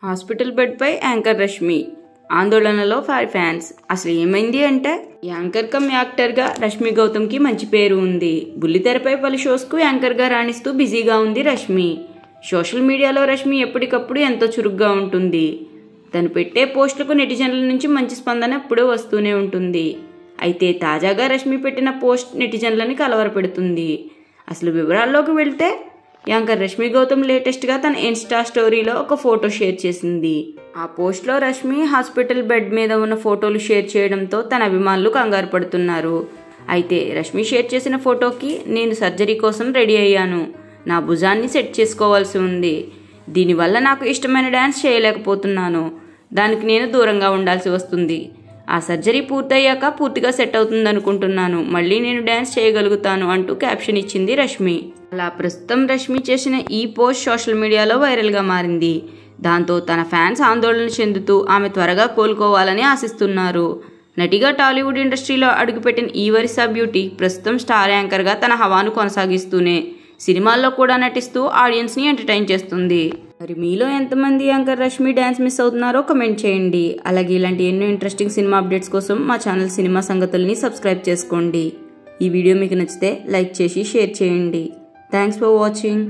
Hospital bed పై anchor Rashmi ఆందోళనలో fans. అసలు ఏమైంది అంటే, యాంకర్ కమ్ యాక్టర్ గా రష్మి గౌతమ్ కి మంచి పేరు ఉంది. బుల్లితెరపై పలు షోస్ కు యాంకర్ గా రాణిస్తూ బిజీగా ఉంది రష్మి. సోషల్ మీడియాలో రష్మి ఎప్పటికప్పుడు ఎంతో చురుగ్గా ఉంటుంది. తను పెట్టే పోస్టులకు నెటిజన్ల నుంచి మంచి స్పందన ఎప్పుడూ వస్తూనే ఉంటుంది. అయితే తాజాగా రష్మి పెట్టిన పోస్ట్ నెటిజన్లని కలవరపెడుతుంది. అసలు వివరాల్లోకి వెళ్తే, యాంకర్ రష్మి గౌతమ్ లేటెస్ట్గా తన ఇన్స్టా స్టోరీలో ఒక ఫోటో షేర్ చేసింది. ఆ పోస్ట్లో రష్మి హాస్పిటల్ బెడ్ మీద ఉన్న ఫోటోలు షేర్ చేయడంతో తన అభిమానులు కంగారు పడుతున్నారు. అయితే రష్మి షేర్ చేసిన ఫోటోకి, నేను సర్జరీ కోసం రెడీ అయ్యాను, నా భుజాన్ని సెట్ చేసుకోవాల్సి ఉంది, దీనివల్ల నాకు ఇష్టమైన డ్యాన్స్ చేయలేకపోతున్నాను, దానికి నేను దూరంగా ఉండాల్సి వస్తుంది, ఆ సర్జరీ పూర్తయ్యాక పూర్తిగా సెట్ అవుతుంది అనుకుంటున్నాను, మళ్ళీ నేను డ్యాన్స్ చేయగలుగుతాను అంటూ క్యాప్షన్ ఇచ్చింది రష్మి. అలా ప్రస్తుతం రష్మి చేసిన ఈ పోస్ట్ సోషల్ మీడియాలో వైరల్గా మారింది. దాంతో తన ఫ్యాన్స్ ఆందోళన చెందుతూ ఆమె త్వరగా కోలుకోవాలని ఆశిస్తున్నారు. నటిగా టాలీవుడ్ ఇండస్ట్రీలో అడుగుపెట్టిన ఈ వరిసా బ్యూటీ ప్రస్తుతం స్టార్ యాంకర్గా తన హవాను కొనసాగిస్తూనే సినిమాల్లో కూడా నటిస్తూ ఆడియన్స్ని ఎంటర్టైన్ చేస్తుంది. మరి మీలో ఎంతమంది యాంకర్ రష్మి డ్యాన్స్ మిస్ అవుతున్నారో కమెంట్ చేయండి. అలాగే ఇలాంటి ఎన్నో ఇంట్రెస్టింగ్ సినిమా అప్డేట్స్ కోసం మా ఛానల్ సినిమా సంగతుల్ని సబ్స్క్రైబ్ చేసుకోండి. ఈ వీడియో మీకు నచ్చితే లైక్ చేసి షేర్ చేయండి. Thanks for watching.